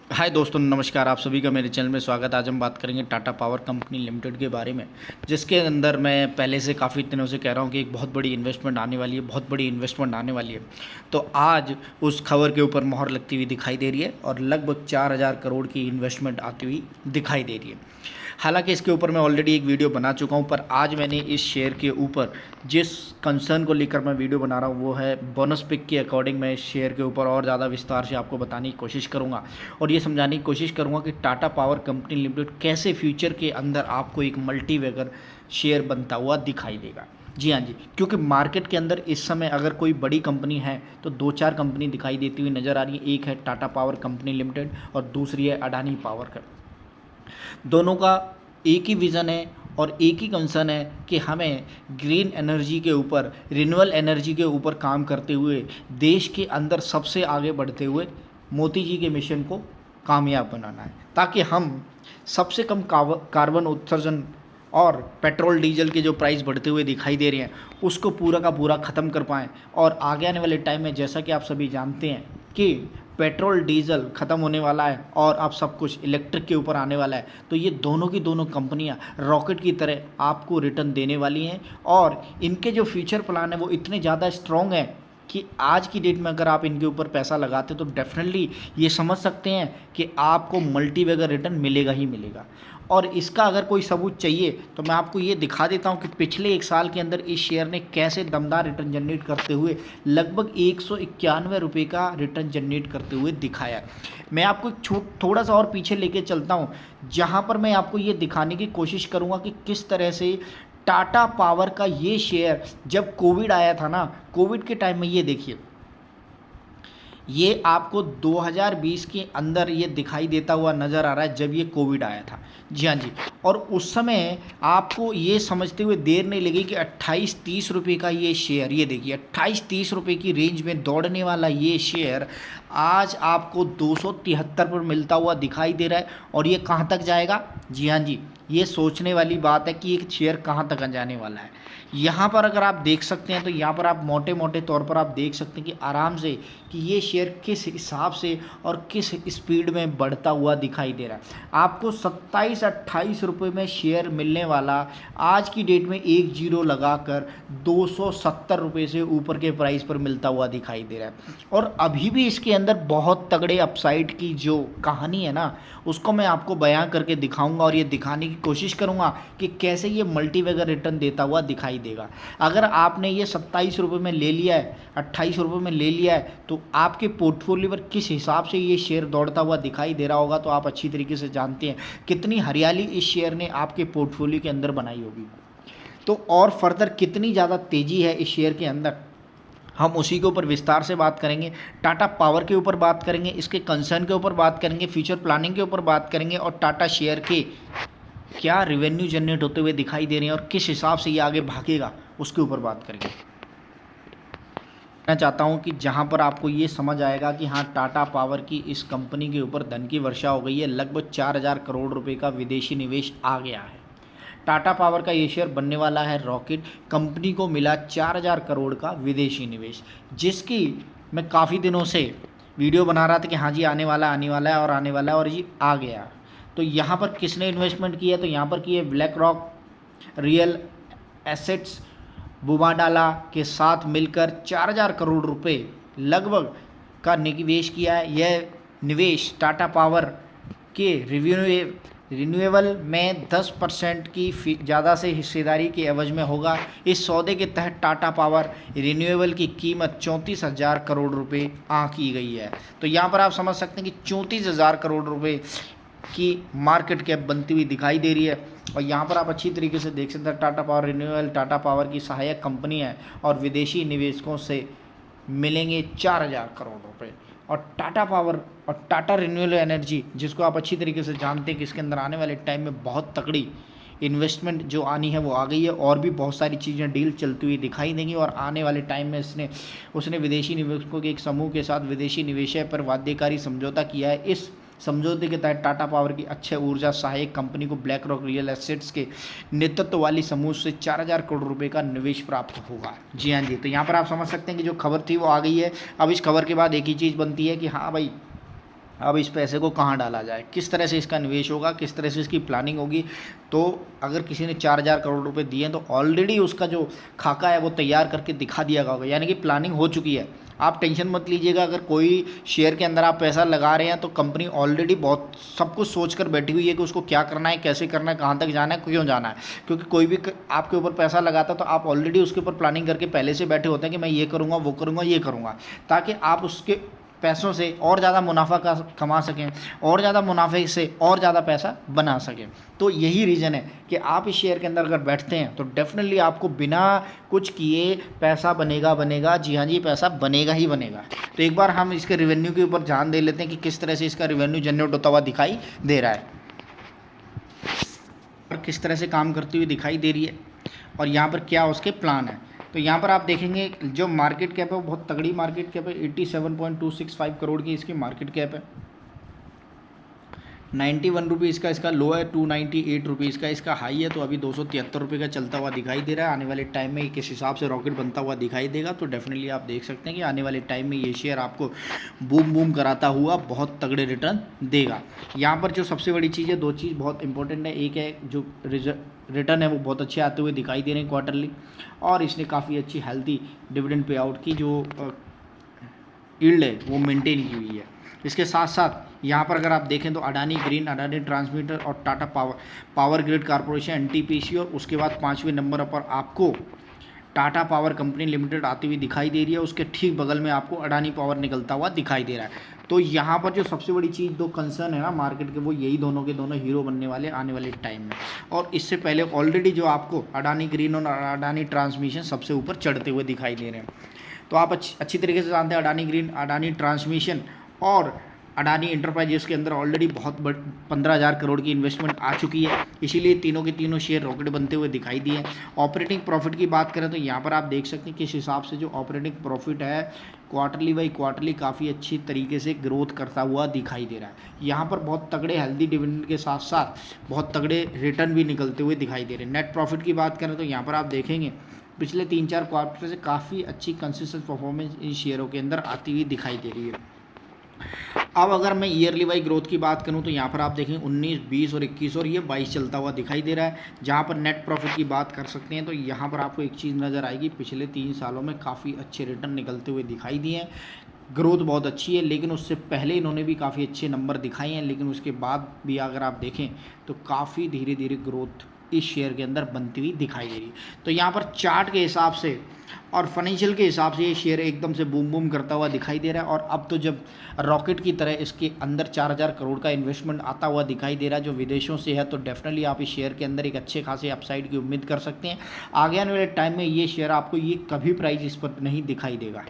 हाय दोस्तों, नमस्कार। आप सभी का मेरे चैनल में स्वागत। आज हम बात करेंगे टाटा पावर कंपनी लिमिटेड के बारे में, जिसके अंदर मैं पहले से काफ़ी दिनों से कह रहा हूँ कि एक बहुत बड़ी इन्वेस्टमेंट आने वाली है, बहुत बड़ी इन्वेस्टमेंट आने वाली है। तो आज उस खबर के ऊपर मोहर लगती हुई दिखाई दे रही है और लगभग 4,000 करोड़ की इन्वेस्टमेंट आती हुई दिखाई दे रही है। हालांकि इसके ऊपर मैं ऑलरेडी एक वीडियो बना चुका हूं, पर आज मैंने इस शेयर के ऊपर जिस कंसर्न को लेकर मैं वीडियो बना रहा हूं वो है बोनस पिक के अकॉर्डिंग मैं इस शेयर के ऊपर और ज़्यादा विस्तार से आपको बताने की कोशिश करूंगा और ये समझाने की कोशिश करूंगा कि टाटा पावर कंपनी लिमिटेड कैसे फ्यूचर के अंदर आपको एक मल्टी बैगर शेयर बनता हुआ दिखाई देगा। जी हाँ जी, क्योंकि मार्केट के अंदर इस समय अगर कोई बड़ी कंपनी है तो दो चार कंपनी दिखाई देती हुई नज़र आ रही है। एक है टाटा पावर कंपनी लिमिटेड और दूसरी है अडानी पावर। दोनों का एक ही विज़न है और एक ही कंसर्न है कि हमें ग्रीन एनर्जी के ऊपर, रिन्यूएबल एनर्जी के ऊपर काम करते हुए देश के अंदर सबसे आगे बढ़ते हुए मोदी जी के मिशन को कामयाब बनाना है, ताकि हम सबसे कम कार्बन उत्सर्जन और पेट्रोल डीजल के जो प्राइस बढ़ते हुए दिखाई दे रहे हैं उसको पूरा का पूरा ख़त्म कर पाएँ। और आगे आने वाले टाइम में, जैसा कि आप सभी जानते हैं कि पेट्रोल डीजल ख़त्म होने वाला है और अब सब कुछ इलेक्ट्रिक के ऊपर आने वाला है, तो ये दोनों की दोनों कंपनियां रॉकेट की तरह आपको रिटर्न देने वाली हैं। और इनके जो फ्यूचर प्लान है वो इतने ज़्यादा स्ट्रॉन्ग है कि आज की डेट में अगर आप इनके ऊपर पैसा लगाते तो डेफिनेटली ये समझ सकते हैं कि आपको मल्टी बैगर रिटर्न मिलेगा ही मिलेगा। और इसका अगर कोई सबूत चाहिए तो मैं आपको ये दिखा देता हूँ कि पिछले एक साल के अंदर इस शेयर ने कैसे दमदार रिटर्न जनरेट करते हुए लगभग 191 रुपये का रिटर्न जनरेट करते हुए दिखाया। मैं आपको थोड़ा सा और पीछे लेके चलता हूँ, जहाँ पर मैं आपको ये दिखाने की कोशिश करूँगा कि किस तरह से टाटा पावर का ये शेयर, जब कोविड आया था ना, कोविड के टाइम में ये देखिए, ये आपको 2020 के अंदर ये दिखाई देता हुआ नज़र आ रहा है जब ये कोविड आया था। जी हाँ जी, और उस समय आपको ये समझते हुए देर नहीं लगी कि 28-30 रुपये का ये शेयर, ये देखिए 28-30 रुपये की रेंज में दौड़ने वाला ये शेयर आज आपको 273 पर मिलता हुआ दिखाई दे रहा है। और ये कहाँ तक जाएगा? जी हाँ जी, ये सोचने वाली बात है कि एक शेयर कहाँ तक जाने वाला है। यहाँ पर अगर आप देख सकते हैं तो यहाँ पर आप मोटे मोटे तौर पर आप देख सकते हैं कि आराम से कि ये शेयर किस हिसाब से और किस स्पीड में बढ़ता हुआ दिखाई दे रहा है। आपको 27-28 रुपये में शेयर मिलने वाला आज की डेट में एक जीरो लगाकर 270 रुपये से ऊपर के प्राइस पर मिलता हुआ दिखाई दे रहा है। और अभी भी इसके अंदर बहुत तगड़े अपसाइड की जो कहानी है ना, उसको मैं आपको बयां करके दिखाऊंगा और ये दिखाने की कोशिश करूंगा कि कैसे ये मल्टी बैगर रिटर्न देता हुआ दिखाई देगा। अगर आपने ये 27 रुपये में ले लिया है, 28 रुपये में ले लिया है, तो आपके पोर्टफोलियो पर किस हिसाब से ये शेयर दौड़ता हुआ दिखाई दे रहा होगा तो आप अच्छी तरीके से जानते हैं कितनी हरियाली इस शेयर ने आपके पोर्टफोलियो के अंदर बनाई होगी। तो और फर्दर कितनी ज़्यादा तेज़ी है इस शेयर के अंदर, हम उसी के ऊपर विस्तार से बात करेंगे। टाटा पावर के ऊपर बात करेंगे, इसके कंसर्न के ऊपर बात करेंगे, फ्यूचर प्लानिंग के ऊपर बात करेंगे और टाटा शेयर के क्या रेवेन्यू जनरेट होते हुए दिखाई दे रहे हैं और किस हिसाब से ये आगे भागेगा उसके ऊपर बात करेंगे। मैं चाहता हूं कि जहां पर आपको ये समझ आएगा कि हाँ, टाटा पावर की इस कंपनी के ऊपर धन की वर्षा हो गई है, लगभग 4,000 करोड़ रुपए का विदेशी निवेश आ गया है। टाटा पावर का ये शेयर बनने वाला है रॉकेट। कंपनी को मिला 4,000 करोड़ का विदेशी निवेश, जिसकी मैं काफ़ी दिनों से वीडियो बना रहा था कि हाँ जी आने वाला है और आने वाला है, और ये आ गया। तो यहाँ पर किसने इन्वेस्टमेंट किया है? तो यहाँ पर की है ब्लैक रॉक रियल एसेट्स बुमाडाला के साथ मिलकर 4,000 करोड़ रुपए लगभग का निवेश किया है। यह निवेश टाटा पावर के रिन्यूएबल में 10% की ज़्यादा से हिस्सेदारी के एवज में होगा। इस सौदे के तहत टाटा पावर रिन्यूएबल की कीमत 34,000 करोड़ रुपए आंकी गई है। तो यहाँ पर आप समझ सकते हैं कि 34,000 करोड़ रुपए की मार्केट कैप बनती हुई दिखाई दे रही है। और यहाँ पर आप अच्छी तरीके से देख सकते हैं Tata power renewable Tata power की सहायक कंपनी है और विदेशी निवेशकों से मिलेंगे 4,000 करोड़ रुपए। और टाटा पावर और टाटा रिन्यूएबल एनर्जी, जिसको आप अच्छी तरीके से जानते हैं कि इसके अंदर आने वाले टाइम में बहुत तगड़ी इन्वेस्टमेंट जो आनी है वो आ गई है और भी बहुत सारी चीज़ें डील चलती हुई दिखाई देंगी। और आने वाले टाइम में उसने विदेशी निवेशकों के एक समूह के साथ विदेशी निवेश पर बाध्यकारी समझौता किया है। इस समझौते के तहत टाटा पावर की अक्षय ऊर्जा सहायक कंपनी को ब्लैक रॉक रियल एसेट्स के नेतृत्व वाली समूह से 4,000 करोड़ रुपए का निवेश प्राप्त होगा। जी हाँ जी, तो यहाँ पर आप समझ सकते हैं कि जो खबर थी वो आ गई है। अब इस खबर के बाद एक ही चीज़ बनती है कि हाँ भाई, अब इस पैसे को कहाँ डाला जाए, किस तरह से इसका निवेश होगा, किस तरह से इसकी प्लानिंग होगी। तो अगर किसी ने 4,000 करोड़ रुपए दिए हैं तो ऑलरेडी उसका जो खाका है वो तैयार करके दिखा दिया गया होगा, यानी कि प्लानिंग हो चुकी है। आप टेंशन मत लीजिएगा, अगर कोई शेयर के अंदर आप पैसा लगा रहे हैं तो कंपनी ऑलरेडी बहुत सब कुछ सोच कर बैठी हुई है कि उसको क्या करना है, कैसे करना है, कहाँ तक जाना है, क्यों जाना है। क्योंकि कोई भी आपके ऊपर पैसा लगाता है तो आप ऑलरेडी उसके ऊपर प्लानिंग करके पहले से बैठे होते हैं कि मैं ये करूँगा, वो करूँगा, ये करूँगा, ताकि आप उसके पैसों से और ज़्यादा मुनाफा कमा सकें, और ज़्यादा मुनाफे से और ज़्यादा पैसा बना सकें। तो यही रीज़न है कि आप इस शेयर के अंदर अगर बैठते हैं तो डेफिनेटली आपको बिना कुछ किए पैसा बनेगा। जी हाँ जी, पैसा बनेगा ही बनेगा। तो एक बार हम इसके रेवेन्यू के ऊपर ध्यान दे लेते हैं कि किस तरह से इसका रेवेन्यू जनरेट होता हुआ दिखाई दे रहा है और किस तरह से काम करती हुई दिखाई दे रही है, और यहाँ पर क्या उसके प्लान है। तो यहाँ पर आप देखेंगे जो मार्केट कैप है वो बहुत तगड़ी मार्केट कैप है, 87.265 करोड़ की इसकी मार्केट कैप है। 91 रुपीज़ का इसका लो है, 298 रुपीज़ का इसका हाई है। तो अभी 273 रुपये का चलता हुआ दिखाई दे रहा है। आने वाले टाइम में किस हिसाब से रॉकेट बनता हुआ दिखाई देगा, तो डेफिनेटली आप देख सकते हैं कि आने वाले टाइम में ये शेयर आपको बूम बूम कराता हुआ बहुत तगड़े रिटर्न देगा। यहाँ पर जो सबसे बड़ी चीज़ है, दो चीज़ बहुत इंपॉर्टेंट है। एक है जो रिटर्न है वो बहुत अच्छे आते हुए दिखाई दे रहे हैं क्वार्टरली, और इसने काफ़ी अच्छी हेल्दी डिविडेंड पे आउट की जो यील्ड है वो मेंटेन की हुई है। इसके साथ साथ यहाँ पर अगर आप देखें तो अडानी ग्रीन, अडानी ट्रांसमीटर और Tata power grid corporation NTPC, और उसके बाद 5वें नंबर पर आपको टाटा पावर कंपनी लिमिटेड आती हुई दिखाई दे रही है। उसके ठीक बगल में आपको अडानी पावर निकलता हुआ दिखाई दे रहा है। तो यहाँ पर जो सबसे बड़ी चीज़, दो कंसर्न है ना मार्केट के, वो यही दोनों के दोनों हीरो बनने वाले आने वाले टाइम में। और इससे पहले ऑलरेडी जो आपको अडानी ग्रीन और अडानी ट्रांसमिशन सबसे ऊपर चढ़ते हुए दिखाई दे रहे हैं। तो आप अच्छी तरीके से जानते हैं अडानी ग्रीन, अडानी ट्रांसमिशन और अडानी इंटरप्राइजेस के अंदर ऑलरेडी बहुत 15,000 करोड़ की इन्वेस्टमेंट आ चुकी है, इसीलिए तीनों के तीनों शेयर रॉकेट बनते हुए दिखाई दिए। ऑपरेटिंग प्रॉफिट की बात करें तो यहाँ पर आप देख सकते हैं किस हिसाब से जो ऑपरेटिंग प्रॉफिट है क्वार्टरली बाई क्वार्टरली काफ़ी अच्छी तरीके से ग्रोथ करता हुआ दिखाई दे रहा है। यहाँ पर बहुत तगड़े हेल्दी डिविडेंड के साथ साथ बहुत तगड़े रिटर्न भी निकलते हुए दिखाई दे रहे हैं। नेट प्रॉफिट की बात करें तो यहाँ पर आप देखेंगे पिछले 3-4 क्वार्टर से काफ़ी अच्छी कंसिस्टेंट परफॉर्मेंस इन शेयरों के अंदर आती हुई दिखाई दे रही है। अब अगर मैं ईयरली वाई ग्रोथ की बात करूं तो यहाँ पर आप देखें 19, 20 और 21 और ये 22 चलता हुआ दिखाई दे रहा है। जहाँ पर नेट प्रॉफिट की बात कर सकते हैं तो यहाँ पर आपको एक चीज़ नज़र आएगी, पिछले 3 सालों में काफ़ी अच्छे रिटर्न निकलते हुए दिखाई दिए हैं। ग्रोथ बहुत अच्छी है, लेकिन उससे पहले इन्होंने भी काफ़ी अच्छे नंबर दिखाए हैं, लेकिन उसके बाद भी अगर आप देखें तो काफ़ी धीरे धीरे ग्रोथ इस शेयर के अंदर बनती हुई दिखाई दे रही। तो यहाँ पर चार्ट के हिसाब से और फाइनेंशियल के हिसाब से ये शेयर एकदम से बूम बूम करता हुआ दिखाई दे रहा है। और अब तो जब रॉकेट की तरह इसके अंदर 4,000 करोड़ का इन्वेस्टमेंट आता हुआ दिखाई दे रहा है जो विदेशों से है, तो डेफिनेटली आप इस शेयर के अंदर एक अच्छे खासे अपसाइड की उम्मीद कर सकते हैं। आगे आने वाले टाइम में ये शेयर आपको ये कभी प्राइस इस पर नहीं दिखाई देगा।